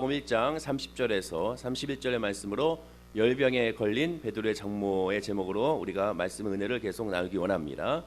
마태복음 1장 30절에서 31절의 말씀으로 열병에 걸린 베드로의 장모의 제목으로 우리가 말씀 은혜를 계속 나누기 원합니다.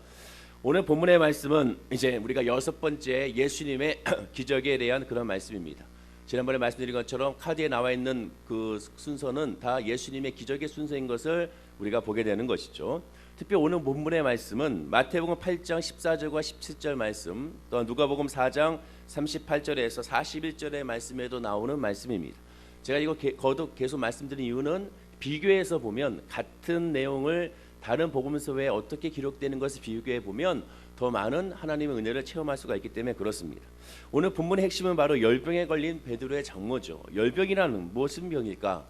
오늘 본문의 말씀은 이제 우리가 여섯 번째 예수님의 기적에 대한 그런 말씀입니다. 지난번에 말씀드린 것처럼 카드에 나와 있는 그 순서는 다 예수님의 기적의 순서인 것을 우리가 보게 되는 것이죠. 특히 오늘 본문의 말씀은 마태복음 8장 14절과 17절 말씀, 또 누가복음 4장 38절에서 41절의 말씀에도 나오는 말씀입니다. 제가 이거 거듭 계속 말씀드린 이유는 비교해서 보면 같은 내용을 다른 복음서에 어떻게 기록되는 것을 비교해 보면 더 많은 하나님의 은혜를 체험할 수가 있기 때문에 그렇습니다. 오늘 본문의 핵심은 바로 열병에 걸린 베드로의 장모죠. 열병이라는 무슨 병일까?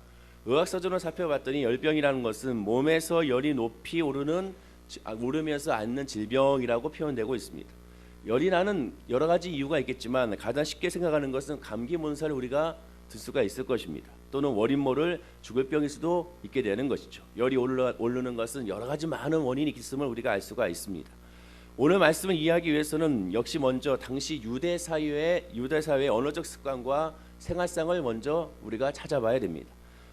의학서적으로 살펴봤더니 열병이라는 것은 몸에서 열이 높이 오르면서 앓는 질병이라고 표현되고 있습니다. 열이 나는 여러 가지 이유가 있겠지만 가장 쉽게 생각하는 것은 감기 몸살을 우리가 들 수가 있을 것입니다. 또는 월인 모를 죽을 병일 수도 있게 되는 것이죠. 열이 오르는 것은 여러 가지 많은 원인이 있음을 우리가 알 수가 있습니다. 오늘 말씀을 이해하기 위해서는 역시 먼저 당시 유대 사회의 언어적 습관과 생활상을 먼저 우리가 찾아봐야 됩니다.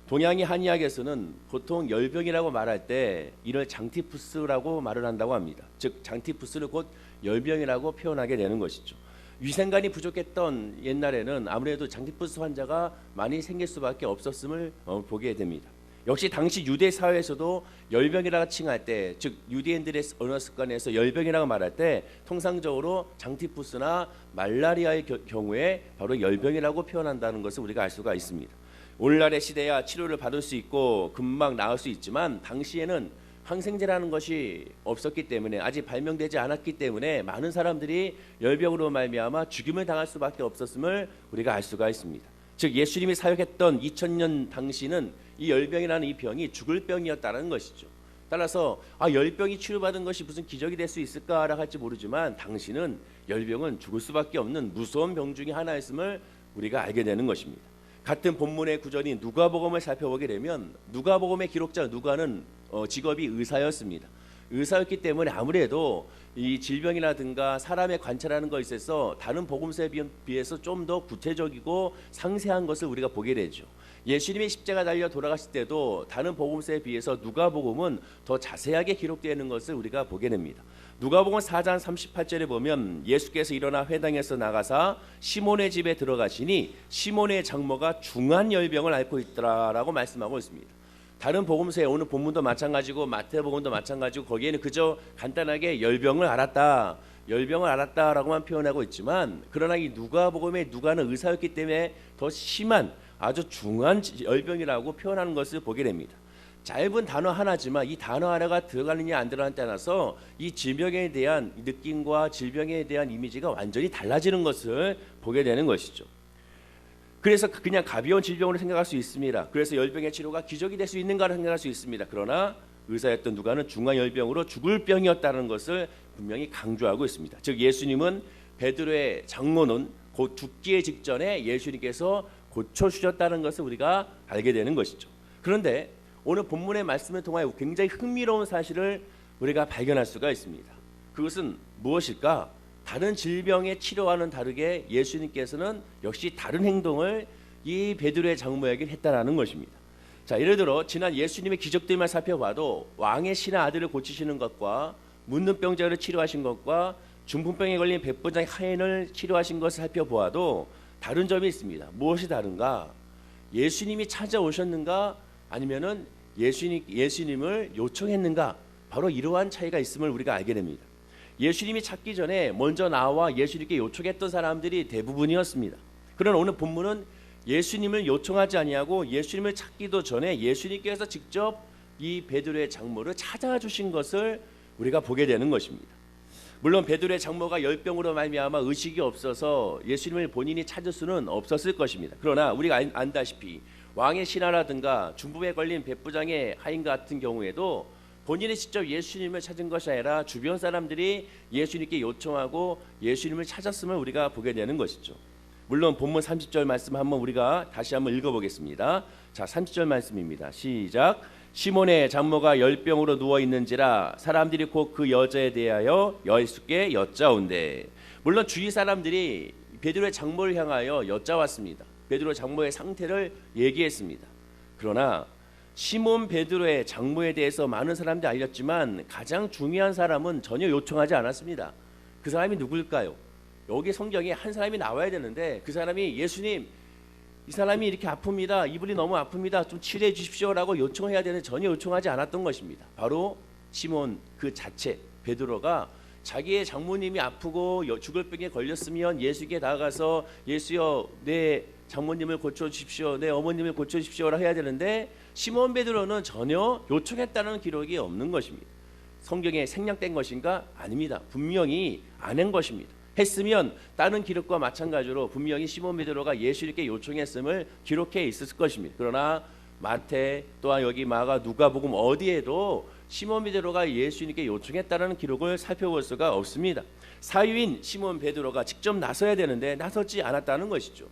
동양의 한의학에서는 보통 열병이라고 말할 때 이를 장티푸스라고 말을 한다고 합니다. 즉 장티푸스를 곧 열병이라고 표현하게 되는 것이죠. 위생관이 부족했던 옛날에는 아무래도 장티푸스 환자가 많이 생길 수밖에 없었음을 보게 됩니다. 역시 당시 유대 사회에서도 열병이라고 칭할 때, 즉 유대인들의 언어 습관에서 열병이라고 말할 때 통상적으로 장티푸스나 말라리아의 경우에 바로 열병이라고 표현한다는 것을 우리가 알 수가 있습니다. 오늘날의 시대야 치료를 받을 수 있고 금방 나을 수 있지만 당시에는 항생제라는 것이 없었기 때문에, 아직 발명되지 않았기 때문에 많은 사람들이 열병으로 말미암아 죽임을 당할 수밖에 없었음을 우리가 알 수가 있습니다. 즉 예수님이 사역했던 2000년 당시는 이 열병이라는 이 병이 죽을 병이었다는 것이죠. 따라서 열병이 치료받은 것이 무슨 기적이 될 수 있을까라 할지 모르지만 당시는 열병은 죽을 수밖에 없는 무서운 병 중에 하나였음을 우리가 알게 되는 것입니다. 같은 본문의 구절인 누가복음을 살펴보게 되면 누가복음의 기록자 누가는 직업이 의사였습니다. 의사였기 때문에 아무래도 이 질병이라든가 사람의 관찰하는 것에 있어서 다른 복음서에 비해서 좀 더 구체적이고 상세한 것을 우리가 보게 되죠. 예수님이 십자가 달려 돌아가실 때도 다른 복음서에 비해서 누가복음은 더 자세하게 기록되는 것을 우리가 보게 됩니다. 누가복음 4장 38절에 보면 예수께서 일어나 회당에서 나가사 시몬의 집에 들어가시니 시몬의 장모가 중한 열병을 앓고 있더라라고 말씀하고 있습니다. 다른 복음서에 오늘 본문도 마찬가지고 마태복음도 마찬가지고 거기에는 그저 간단하게 열병을 앓았다라고만 표현하고 있지만, 그러나 이 누가복음의 누가는 의사였기 때문에 더 심한 아주 중한 열병이라고 표현하는 것을 보게 됩니다. 짧은 단어 하나지만 이 단어 하나가 들어가느냐 안 들어가느냐에 따라서 이 질병에 대한 느낌과 질병에 대한 이미지가 완전히 달라지는 것을 보게 되는 것이죠. 그래서 그냥 가벼운 질병으로 생각할 수 있습니다. 그래서 열병의 치료가 기적이 될 수 있는가를 생각할 수 있습니다. 그러나 의사였던 누가는 중환열병으로 죽을 병이었다는 것을 분명히 강조하고 있습니다. 즉 예수님은 베드로의 장모는 곧 죽기에 직전에 예수님께서 고쳐주셨다는 것을 우리가 알게 되는 것이죠. 그런데 오늘 본문의 말씀을 통하여 굉장히 흥미로운 사실을 우리가 발견할 수가 있습니다. 그것은 무엇일까? 다른 질병의 치료와는 다르게 예수님께서는 역시 다른 행동을 이 베드로의 장모에게 했다라는 것입니다. 자, 예를 들어 지난 예수님의 기적들만 살펴봐도 왕의 신하 아들을 고치시는 것과 묻는 병자를 치료하신 것과 중풍병에 걸린 백부장의 하인을 치료하신 것을 살펴보아도 다른 점이 있습니다. 무엇이 다른가? 예수님이 찾아오셨는가? 아니면은 예수님을 요청했는가? 바로 이러한 차이가 있음을 우리가 알게 됩니다. 예수님이 찾기 전에 먼저 나와 예수님께 요청했던 사람들이 대부분이었습니다. 그러나 오늘 본문은 예수님을 요청하지 아니하고 예수님을 찾기도 전에 예수님께서 직접 이 베드로의 장모를 찾아주신 것을 우리가 보게 되는 것입니다. 물론 베드로의 장모가 열병으로 말미암아 의식이 없어서 예수님을 본인이 찾을 수는 없었을 것입니다. 그러나 우리가 안다시피 왕의 신하라든가 중풍에 걸린 백부장의 하인 같은 경우에도 본인이 직접 예수님을 찾은 것이 아니라 주변 사람들이 예수님께 요청하고 예수님을 찾았음을 우리가 보게 되는 것이죠. 물론 본문 30절 말씀 한번 우리가 다시 한번 읽어보겠습니다. 자, 30절 말씀입니다. 시작. 시몬의 장모가 열병으로 누워 있는지라 사람들이 곧 그 여자에 대하여 예수께 여짜온대. 물론 주위 사람들이 베드로의 장모를 향하여 여짜왔습니다. 베드로 장모의 상태를 얘기했습니다. 그러나 시몬 베드로의 장모에 대해서 많은 사람들이 알렸지만 가장 중요한 사람은 전혀 요청하지 않았습니다. 그 사람이 누굴까요? 여기 성경에 한 사람이 나와야 되는데 그 사람이 예수님, 이 사람이 이렇게 아픕니다. 이분이 너무 아픕니다. 좀 치료해 주십시오라고 요청해야 되는데 전혀 요청하지 않았던 것입니다. 바로 시몬 그 자체, 베드로가 자기의 장모님이 아프고 죽을 병에 걸렸으면 예수께 다가가서 예수여 내 장모님을 고쳐주십시오, 내 어머님을 고쳐주십시오라 해야 되는데 시몬 베드로는 전혀 요청했다는 기록이 없는 것입니다. 성경에 생략된 것인가? 아닙니다. 분명히 안 한 것입니다. 했으면 다른 기록과 마찬가지로 분명히 시몬 베드로가 예수님께 요청했음을 기록해 있었을 것입니다. 그러나 마태 또한 여기 마가 누가복음 어디에도 시몬 베드로가 예수님께 요청했다는 기록을 살펴볼 수가 없습니다. 사유인 시몬 베드로가 직접 나서야 되는데 나서지 않았다는 것이죠.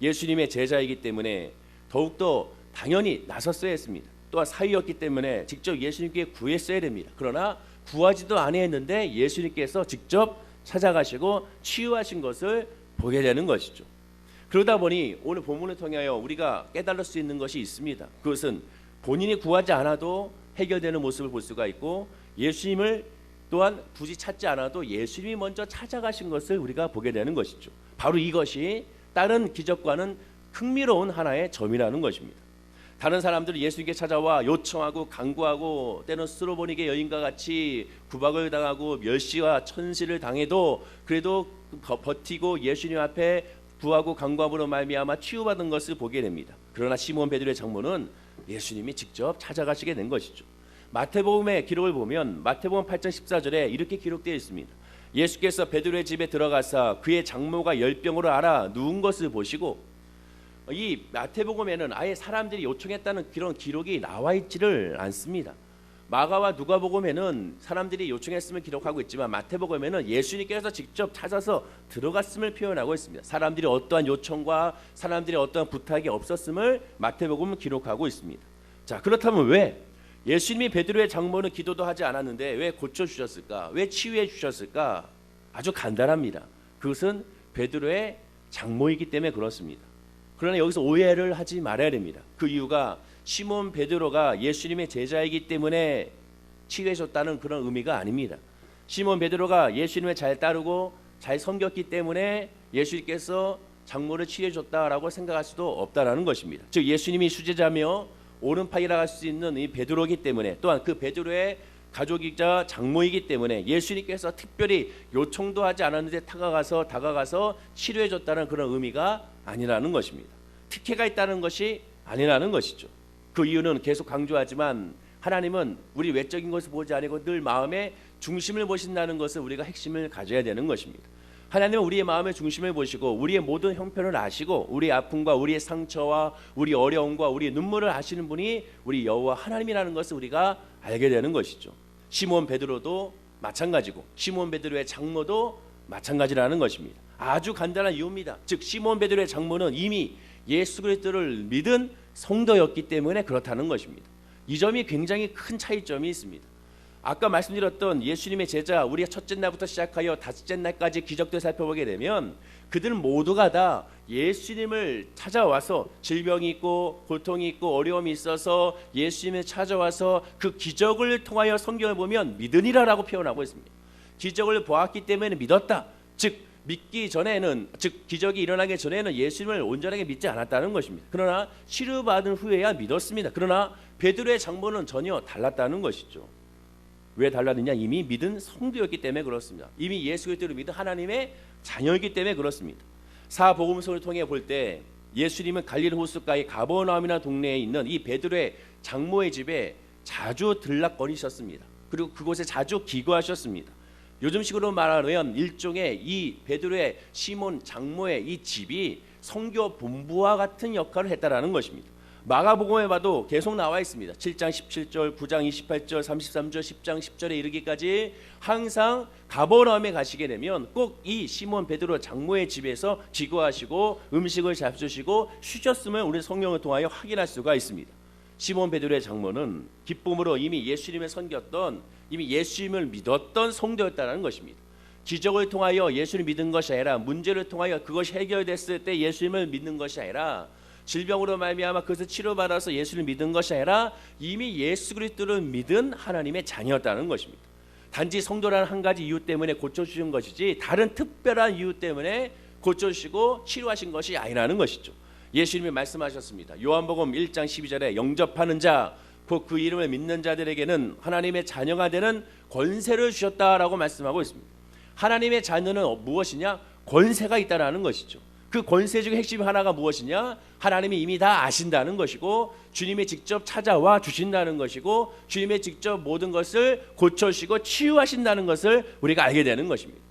예수님의 제자이기 때문에 더욱더 당연히 나섰어야 했습니다. 또한 사유였기 때문에 직접 예수님께 구했어야 됩니다. 그러나 구하지도 않았는데 예수님께서 직접 찾아가시고 치유하신 것을 보게 되는 것이죠. 그러다 보니 오늘 본문을 통하여 우리가 깨달을 수 있는 것이 있습니다. 그것은 본인이 구하지 않아도 해결되는 모습을 볼 수가 있고 예수님을 또한 굳이 찾지 않아도 예수님이 먼저 찾아가신 것을 우리가 보게 되는 것이죠. 바로 이것이 다른 기적과는 흥미로운 하나의 점이라는 것입니다. 다른 사람들은 예수님께 찾아와 요청하고 간구하고 때는 스로보닉의 여인과 같이 구박을 당하고 멸시와 천시를 당해도 그래도 버티고 예수님 앞에 구하고 간구함으로 말미암아 치유받은 것을 보게 됩니다. 그러나 시몬 베드로의 장모는 예수님이 직접 찾아가시게 된 것이죠. 마태복음의 기록을 보면 마태복음 8장 14절에 이렇게 기록되어 있습니다. 예수께서 베드로의 집에 들어가사 그의 장모가 열병으로 앓아 누운 것을 보시고, 이 마태복음에는 아예 사람들이 요청했다는 그런 기록이 나와 있지를 않습니다. 마가와 누가복음에는 사람들이 요청했음을 기록하고 있지만 마태복음에는 예수님께서 직접 찾아서 들어갔음을 표현하고 있습니다. 사람들이 어떠한 요청과 사람들이 어떠한 부탁이 없었음을 마태복음은 기록하고 있습니다. 자, 그렇다면 왜 예수님이 베드로의 장모는 기도도 하지 않았는데 왜 고쳐주셨을까? 왜 치유해 주셨을까? 아주 간단합니다. 그것은 베드로의 장모이기 때문에 그렇습니다. 그러나 여기서 오해를 하지 말아야 됩니다. 그 이유가 시몬 베드로가 예수님의 제자이기 때문에 치유해 줬다는 그런 의미가 아닙니다. 시몬 베드로가 예수님을 잘 따르고 잘 섬겼기 때문에 예수님께서 장모를 치유해 줬다라고 생각할 수도 없다라는 것입니다. 즉 예수님이 수제자며 오른팔이라 할 수 있는 이 베드로이기 때문에 또한 그 베드로의 가족이자 장모이기 때문에 예수님께서 특별히 요청도 하지 않았는데 다가가서 치료해 줬다는 그런 의미가 아니라는 것입니다. 특혜가 있다는 것이 아니라는 것이죠. 그 이유는 계속 강조하지만 하나님은 우리 외적인 것을 보지 않고 늘 마음의 중심을 보신다는 것을 우리가 핵심을 가져야 되는 것입니다. 하나님은 우리의 마음의 중심을 보시고 우리의 모든 형편을 아시고 우리의 아픔과 우리의 상처와 우리 어려움과 우리의 눈물을 아시는 분이 우리 여호와 하나님이라는 것을 우리가 알게 되는 것이죠. 시몬 베드로도 마찬가지고 시몬 베드로의 장모도 마찬가지라는 것입니다. 아주 간단한 이유입니다. 즉 시몬 베드로의 장모는 이미 예수 그리스도를 믿은 성도였기 때문에 그렇다는 것입니다. 이 점이 굉장히 큰 차이점이 있습니다. 아까 말씀드렸던 예수님의 제자, 우리가 첫째 날부터 시작하여 다섯째 날까지 기적들 살펴보게 되면 그들은 모두가 다 예수님을 찾아와서 질병이 있고 고통이 있고 어려움이 있어서 예수님을 찾아와서 그 기적을 통하여 성경을 보면 믿으니라라고 표현하고 있습니다. 기적을 보았기 때문에 믿었다. 즉 믿기 전에는, 즉 기적이 일어나기 전에는 예수님을 온전하게 믿지 않았다는 것입니다. 그러나 치료받은 후에야 믿었습니다. 그러나 베드로의 장모는 전혀 달랐다는 것이죠. 왜 달랐느냐? 이미 믿은 성도였기 때문에 그렇습니다. 이미 예수 그리스도를 믿은 하나님의 자녀이기 때문에 그렇습니다. 사복음서를 통해 볼 때 예수님은 갈릴리 호숫가의 가버나움이라는 동네에 있는 이 베드로의 장모의 집에 자주 들락거리셨습니다. 그리고 그곳에 자주 기거하셨습니다. 요즘식으로 말하면 일종의 이 베드로의 시몬 장모의 이 집이 선교 본부와 같은 역할을 했다라는 것입니다. 마가복음에 봐도 계속 나와 있습니다. 7장 17절, 9장 28절, 33절, 10장 10절에 이르기까지 항상 가버나움에 가시게 되면 꼭 이 시몬 베드로 장모의 집에서 기거하시고 음식을 잡수시고 쉬셨음을 우리 성경을 통하여 확인할 수가 있습니다. 시몬 베드로의 장모는 기쁨으로 이미 예수님을 섬겼던, 이미 예수님을 믿었던 성도였다는 것입니다. 기적을 통하여 예수를 믿은 것이 아니라 문제를 통하여 그것이 해결됐을 때 예수님을 믿는 것이 아니라 질병으로 말미암아 그것을 치료받아서 예수를 믿은 것이 아니라 이미 예수 그리스도를 믿은 하나님의 자녀였다는 것입니다. 단지 성도라는 한 가지 이유 때문에 고쳐주신 것이지 다른 특별한 이유 때문에 고쳐주시고 치료하신 것이 아니라는 것이죠. 예수님이 말씀하셨습니다. 요한복음 1장 12절에 영접하는 자 곧 그 이름을 믿는 자들에게는 하나님의 자녀가 되는 권세를 주셨다라고 말씀하고 있습니다. 하나님의 자녀는 무엇이냐? 권세가 있다라는 것이죠. 그 권세 중에 핵심 하나가 무엇이냐? 하나님이 이미 다 아신다는 것이고 주님이 직접 찾아와 주신다는 것이고 주님이 직접 모든 것을 고쳐주시고 치유하신다는 것을 우리가 알게 되는 것입니다.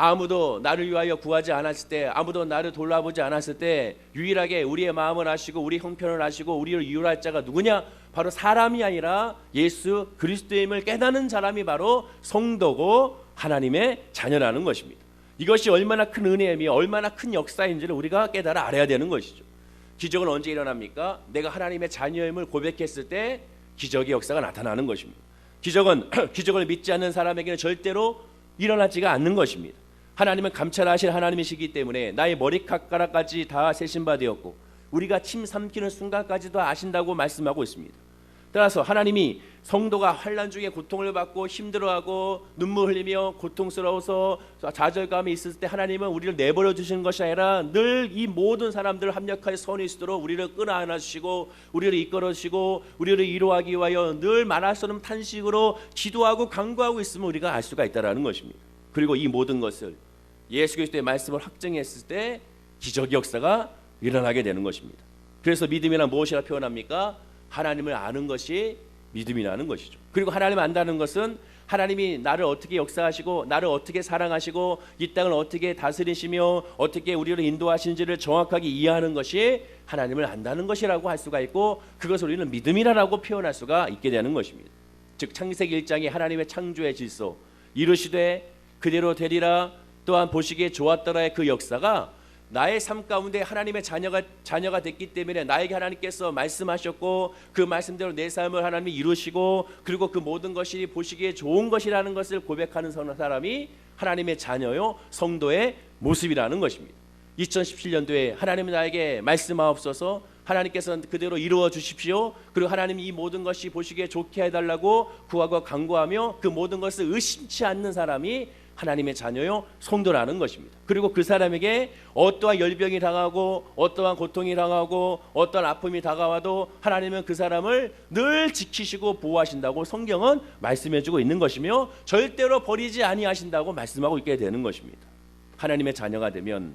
아무도 나를 위하여 구하지 않았을 때, 아무도 나를 돌아보지 않았을 때 유일하게 우리의 마음을 아시고 우리 형편을 아시고 우리를 이유할 자가 누구냐? 바로 사람이 아니라 예수 그리스도임을 깨닫는 사람이 바로 성도고 하나님의 자녀라는 것입니다. 이것이 얼마나 큰 은혜이며 얼마나 큰 역사인지를 우리가 깨달아 알아야 되는 것이죠. 기적은 언제 일어납니까? 내가 하나님의 자녀임을 고백했을 때 기적의 역사가 나타나는 것입니다. 기적은 기적을 믿지 않는 사람에게는 절대로 일어나지가 않는 것입니다. 하나님은 감찰하실 하나님이시기 때문에 나의 머리카락까지 다 세신 바 되었고 우리가 침 삼키는 순간까지도 아신다고 말씀하고 있습니다. 따라서 하나님이 성도가 환난 중에 고통을 받고 힘들어하고 눈물 흘리며 고통스러워서 좌절감이 있을 때 하나님은 우리를 내버려 주시는 것이 아니라 늘 이 모든 사람들을 합력하여 선이 있도록 우리를 끌어안아 주시고 우리를 이끌어 주시고 우리를 위로하기 위하여 늘 말할 수 없는 탄식으로 기도하고 간구하고 있음을 우리가 알 수가 있다는 것입니다. 그리고 이 모든 것을 예수 그리스도의 말씀을 확증했을 때 기적의 역사가 일어나게 되는 것입니다. 그래서 믿음이란 무엇이라 표현합니까? 하나님을 아는 것이 믿음이라는 것이죠. 그리고 하나님을 안다는 것은 하나님이 나를 어떻게 역사하시고 나를 어떻게 사랑하시고 이 땅을 어떻게 다스리시며 어떻게 우리를 인도하시는지를 정확하게 이해하는 것이 하나님을 안다는 것이라고 할 수가 있고 그것을 우리는 믿음이라고 표현할 수가 있게 되는 것입니다. 즉 창세기 1장이 하나님의 창조의 질서 이르시되 그대로 되리라 또한 보시기에 좋았더라의 그 역사가 나의 삶 가운데 하나님의 자녀가 됐기 때문에 나에게 하나님께서 말씀하셨고 그 말씀대로 내 삶을 하나님이 이루시고 그리고 그 모든 것이 보시기에 좋은 것이라는 것을 고백하는 사람이 하나님의 자녀요 성도의 모습이라는 것입니다. 2017년도에 하나님은 나에게 말씀하옵소서 하나님께서는 그대로 이루어 주십시오. 그리고 하나님이 이 모든 것이 보시기에 좋게 해달라고 구하고 간구하며 그 모든 것을 의심치 않는 사람이 하나님의 자녀요 성도라는 것입니다. 그리고 그 사람에게 어떠한 열병이 당하고 어떠한 고통이 당하고 어떠한 아픔이 다가와도 하나님은 그 사람을 늘 지키시고 보호하신다고 성경은 말씀해주고 있는 것이며 절대로 버리지 아니하신다고 말씀하고 있게 되는 것입니다. 하나님의 자녀가 되면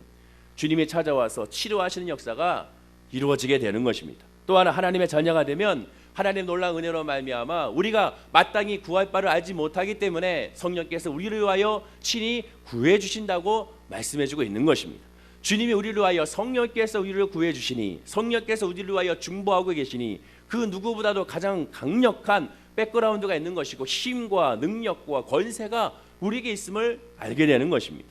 주님이 찾아와서 치료하시는 역사가 이루어지게 되는 것입니다. 또 하나 하나님의 자녀가 되면 하나님 놀라운 은혜로 말미암아 우리가 마땅히 구할 바를 알지 못하기 때문에 성령께서 우리를 위하여 친히 구해 주신다고 말씀해주고 있는 것입니다. 주님이 우리를 위하여 성령께서 우리를 구해 주시니 성령께서 우리를 위하여 중보하고 계시니 그 누구보다도 가장 강력한 백그라운드가 있는 것이고 힘과 능력과 권세가 우리에게 있음을 알게 되는 것입니다.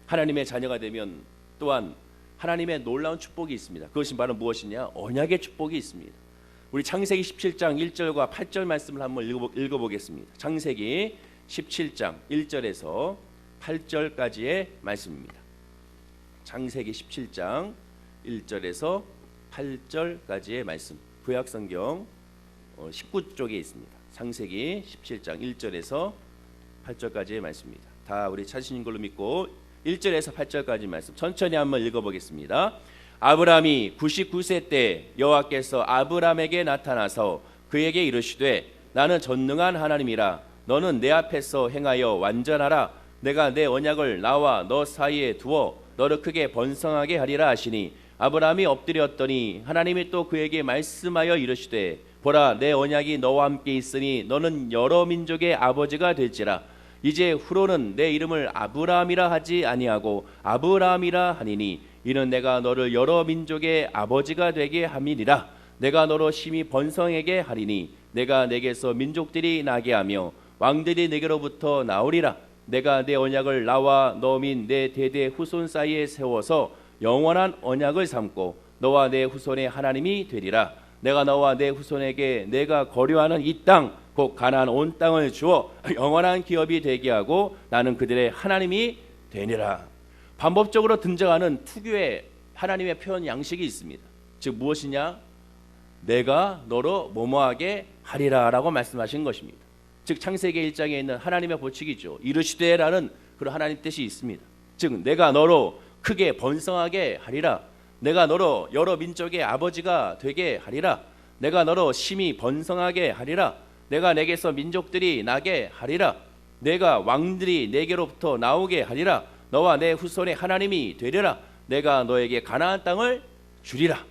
하나님의 자녀가 되면 또한 하나님의 놀라운 축복이 있습니다. 그것이 바로 무엇이냐? 언약의 축복이 있습니다. 우리 창세기 17장 1절과 8절 말씀을 한번 읽어보겠습니다. 창세기 17장 1절에서 8절까지의 말씀입니다. 창세기 17장 1절에서 8절까지의 말씀 구약성경 19쪽에 있습니다. 창세기 17장 1절에서 8절까지의 말씀입니다. 다 우리 찾으신 걸로 믿고 1절에서 8절까지 말씀 천천히 한번 읽어보겠습니다. 아브라함이 99세 때 여호와께서 아브라함에게 나타나서 그에게 이르시되 나는 전능한 하나님이라 너는 내 앞에서 행하여 완전하라 내가 내 언약을 나와 너 사이에 두어 너를 크게 번성하게 하리라 하시니 아브라함이 엎드렸더니 하나님이 또 그에게 말씀하여 이르시되 보라 내 언약이 너와 함께 있으니 너는 여러 민족의 아버지가 될지라 이제 후로는 내 이름을 아브라함이라 하지 아니하고 아브라함이라 하니니 이는 내가 너를 여러 민족의 아버지가 되게 함이니라 내가 너로 심히 번성하게 하리니 내가 내게서 민족들이 나게 하며 왕들이 내게로부터 나오리라 내가 내 언약을 나와 너 및 내 대대 후손 사이에 세워서 영원한 언약을 삼고 너와 내 후손의 하나님이 되리라 내가 너와 내 후손에게 내가 거류하는 이 땅 곧 가나안 온 땅을 주어 영원한 기업이 되게 하고 나는 그들의 하나님이 되니라. 반복적으로 등장하는 특유의 하나님의 표현 양식이 있습니다. 즉 무엇이냐? 내가 너로 뭐뭐하게 하리라라고 말씀하신 것입니다. 즉 창세기 1장에 있는 하나님의 법칙이죠. 이르시되라는 그런 하나님 뜻이 있습니다. 즉 내가 너로 크게 번성하게 하리라. 내가 너로 여러 민족의 아버지가 되게 하리라. 내가 너로 심히 번성하게 하리라. 내가 내게서 민족들이 나게 하리라. 내가 왕들이 내게로부터 나오게 하리라. 너와 내 후손의 하나님이 되리라. 내가 너에게 가나안 땅을 주리라.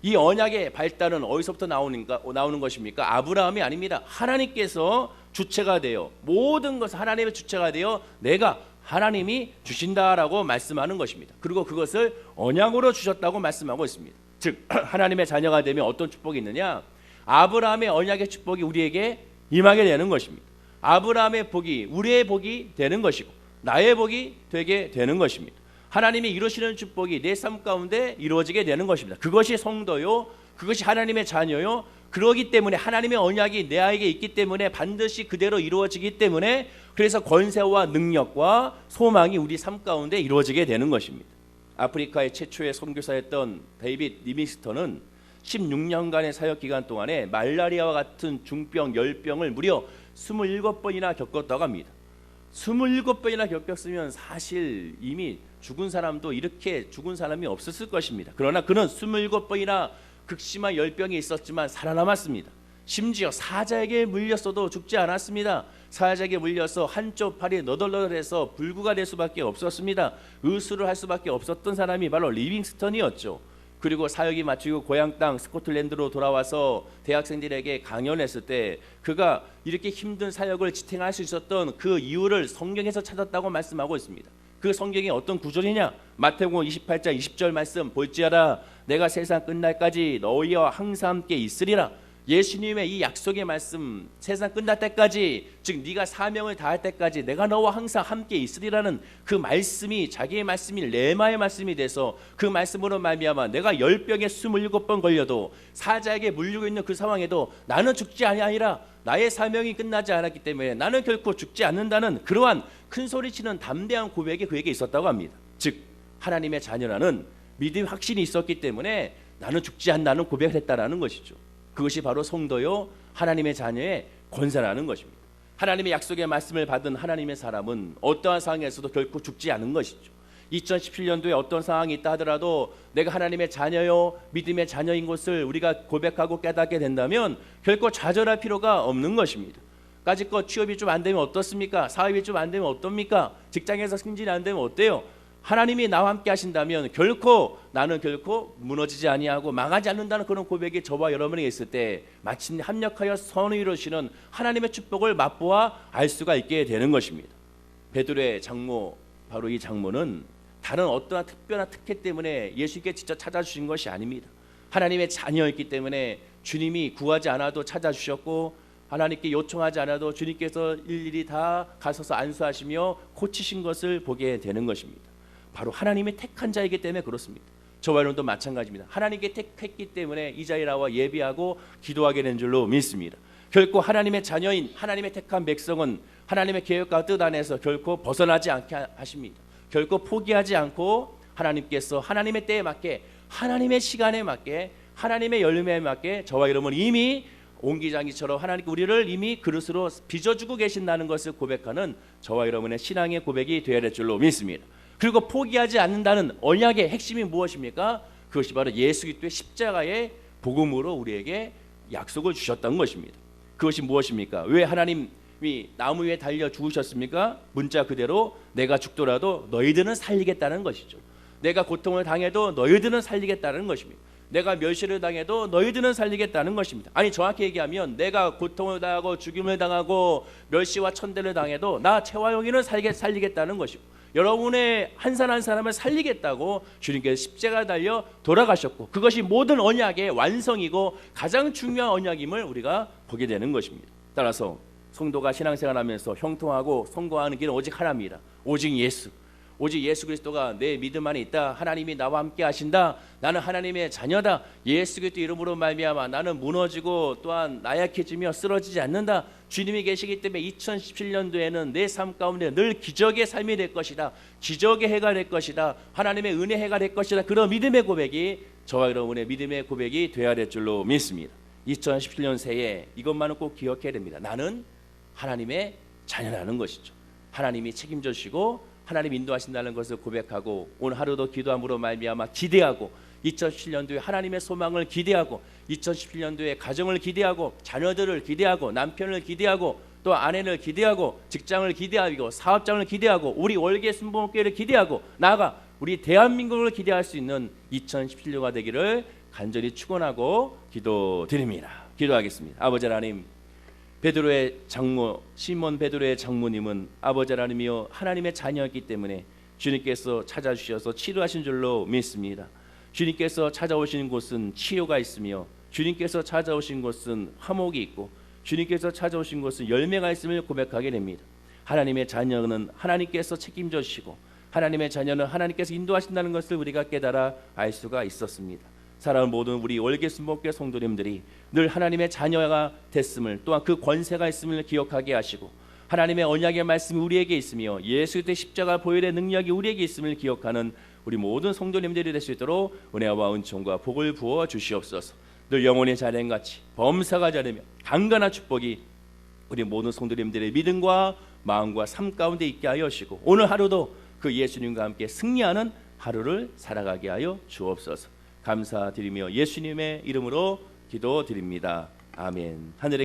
이 언약의 발단은 어디서부터 나오는 것입니까? 아브라함이 아닙니다. 하나님께서 주체가 되어 모든 것을 하나님의 주체가 되어 내가 하나님이 주신다라고 말씀하는 것입니다. 그리고 그것을 언약으로 주셨다고 말씀하고 있습니다. 즉 하나님의 자녀가 되면 어떤 축복이 있느냐? 아브라함의 언약의 축복이 우리에게 임하게 되는 것입니다. 아브라함의 복이 우리의 복이 되는 것이고 나의 복이 되게 되는 것입니다. 하나님이 이루시는 축복이 내 삶 가운데 이루어지게 되는 것입니다. 그것이 성도요, 그것이 하나님의 자녀요. 그러기 때문에 하나님의 언약이 내 아이에게 있기 때문에 반드시 그대로 이루어지기 때문에 그래서 권세와 능력과 소망이 우리 삶 가운데 이루어지게 되는 것입니다. 아프리카의 최초의 선교사였던 데이빗 리빙스턴은 16년간의 사역 기간 동안에 말라리아와 같은 중병, 열병을 무려 27번이나 겪었다고 합니다. 27번이나 겪었으면 사실 이미 죽은 사람도 이렇게 죽은 사람이 없었을 것입니다. 그러나 그는 27번이나 극심한 열병이 있었지만 살아남았습니다. 심지어 사자에게 물렸어도 죽지 않았습니다. 사자에게 물려서 한쪽 팔이 너덜너덜해서 불구가 될 수밖에 없었습니다. 의수를 할 수밖에 없었던 사람이 바로 리빙스턴이었죠. 그리고 사역이 마치고 고향 땅 스코틀랜드로 돌아와서 대학생들에게 강연했을 때 그가 이렇게 힘든 사역을 지탱할 수 있었던 그 이유를 성경에서 찾았다고 말씀하고 있습니다. 그 성경이 어떤 구절이냐? 마태복음 28장 20절 말씀 볼지어다 내가 세상 끝날까지 너희와 항상 함께 있으리라. 예수님의 이 약속의 말씀, 세상 끝날 때까지, 즉 네가 사명을 다할 때까지 내가 너와 항상 함께 있으리라는 그 말씀이 자기의 말씀이 레마의 말씀이 돼서 그 말씀으로 말미암아 내가 열병에 27번 걸려도 사자에게 물리고 있는 그 상황에도 나는 죽지 아니하리라. 나의 사명이 끝나지 않았기 때문에 나는 결코 죽지 않는다는 그러한 큰 소리치는 담대한 고백이 그에게 있었다고 합니다. 즉 하나님의 자녀라는 믿음의 확신이 있었기 때문에 나는 죽지 않는다는 고백을 했다라는 것이죠. 그것이 바로 성도요 하나님의 자녀의 권세라는 것입니다. 하나님의 약속의 말씀을 받은 하나님의 사람은 어떠한 상황에서도 결코 죽지 않은 것이죠. 2017년도에 어떤 상황이 있다 하더라도 내가 하나님의 자녀요 믿음의 자녀인 것을 우리가 고백하고 깨닫게 된다면 결코 좌절할 필요가 없는 것입니다. 까짓것 취업이 좀 안 되면 어떻습니까? 사업이 좀 안 되면 어떻습니까? 직장에서 승진이 안 되면 어때요? 하나님이 나와 함께 하신다면 나는 결코 무너지지 아니하고 망하지 않는다는 그런 고백이 저와 여러분에게 있을 때 마침내 합력하여 선을 이루시는 하나님의 축복을 맛보아 알 수가 있게 되는 것입니다. 베드로의 장모, 바로 이 장모는 다른 어떠한 특별한 특혜 때문에 예수님께 직접 찾아주신 것이 아닙니다. 하나님의 자녀였기 때문에 주님이 구하지 않아도 찾아주셨고 하나님께 요청하지 않아도 주님께서 일일이 다 가셔서 안수하시며 고치신 것을 보게 되는 것입니다. 바로 하나님의 택한 자이기 때문에 그렇습니다. 저와 여러분도 마찬가지입니다. 하나님께 택했기 때문에 이 자리에 나와 예비하고 기도하게 된 줄로 믿습니다. 결코 하나님의 자녀인 하나님의 택한 백성은 하나님의 계획과 뜻 안에서 결코 벗어나지 않게 하십니다. 결코 포기하지 않고 하나님께서 하나님의 때에 맞게 하나님의 시간에 맞게 하나님의 열매에 맞게 저와 여러분은 이미 옹기장이처럼 하나님께 우리를 이미 그릇으로 빚어주고 계신다는 것을 고백하는 저와 여러분의 신앙의 고백이 되어야 될 줄로 믿습니다. 그리고 포기하지 않는다는 언약의 핵심이 무엇입니까? 그것이 바로 예수 그리스도의 십자가의 복음으로 우리에게 약속을 주셨던 것입니다. 그것이 무엇입니까? 왜 하나님이 나무 위에 달려 죽으셨습니까? 문자 그대로 내가 죽더라도 너희들은 살리겠다는 것이죠. 내가 고통을 당해도 너희들은 살리겠다는 것입니다. 내가 멸시를 당해도 너희들은 살리겠다는 것입니다. 아니 정확히 얘기하면 내가 고통을 당하고 죽임을 당하고 멸시와 천대를 당해도 나 채화용이는 살리겠다는 것이고 여러분의 한 사람 한 사람을 살리겠다고 주님께서 십자가 달려 돌아가셨고 그것이 모든 언약의 완성이고 가장 중요한 언약임을 우리가 보게 되는 것입니다. 따라서 성도가 신앙생활하면서 형통하고 성공하는 길은 오직 하나입니다. 오직 예수. 오직 예수 그리스도가 내 믿음 안에 있다. 하나님이 나와 함께 하신다. 나는 하나님의 자녀다. 예수 그리스도 이름으로 말미암아 나는 무너지고 또한 나약해지며 쓰러지지 않는다. 주님이 계시기 때문에 2017년도에는 내 삶 가운데 늘 기적의 삶이 될 것이다. 기적의 해가 될 것이다. 하나님의 은혜 해가 될 것이다. 그런 믿음의 고백이 저와 여러분의 믿음의 고백이 되어야 될 줄로 믿습니다. 2017년 새해 이것만은 꼭 기억해야 됩니다. 나는 하나님의 자녀라는 것이죠. 하나님이 책임져 주시고 하나님 인도하신다는 것을 고백하고 오늘 하루도 기도함으로 말미암아 기대하고 2017년도에 하나님의 소망을 기대하고 2017년도에 가정을 기대하고 자녀들을 기대하고 남편을 기대하고 또 아내를 기대하고 직장을 기대하고 사업장을 기대하고 우리 월계 순복음교회를 기대하고 나아가 우리 대한민국을 기대할 수 있는 2017년가 되기를 간절히 축원하고 기도드립니다. 기도하겠습니다. 아버지 하나님, 베드로의 장모 시몬 베드로의 장모님은 아버지 하나님이여 하나님의 자녀였기 때문에 주님께서 찾아주셔서 치료하신 줄로 믿습니다. 주님께서 찾아오신 곳은 치유가 있으며 주님께서 찾아오신 곳은 화목이 있고 주님께서 찾아오신 곳은 열매가 있음을 고백하게 됩니다. 하나님의 자녀는 하나님께서 책임져 주시고 하나님의 자녀는 하나님께서 인도하신다는 것을 우리가 깨달아 알 수가 있었습니다. 사랑하는 모든 우리 월계순복교 성도님들이 늘 하나님의 자녀가 됐음을 또한 그 권세가 있음을 기억하게 하시고 하나님의 언약의 말씀이 우리에게 있으며 예수 그리스도의 십자가 보혈의 능력이 우리에게 있음을 기억하는 우리 모든 성도님들이 될 수 있도록 은혜와 은총과 복을 부어 주시옵소서. 늘 영혼의 자랭같이 범사가 자르며 강건한 축복이 우리 모든 성도님들의 믿음과 마음과 삶 가운데 있게 하여 주시고 오늘 하루도 그 예수님과 함께 승리하는 하루를 살아가게 하여 주옵소서. 감사드리며 예수님의 이름으로 기도드립니다. 아멘. 하늘의